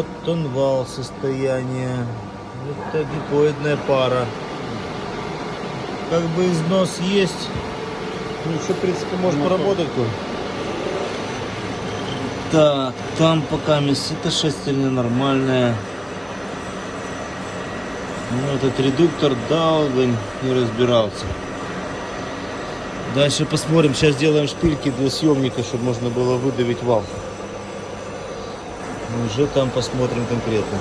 Вот тонвал состояние. Это дипоидная пара. Как бы износ есть. Ну, еще, в принципе, может поработать. Так, там пока это шестерня нормальная. Ну, этот редуктор долго не разбирался. Дальше посмотрим. Сейчас сделаем шпильки для съемника, чтобы можно было выдавить вал. Уже там посмотрим конкретно.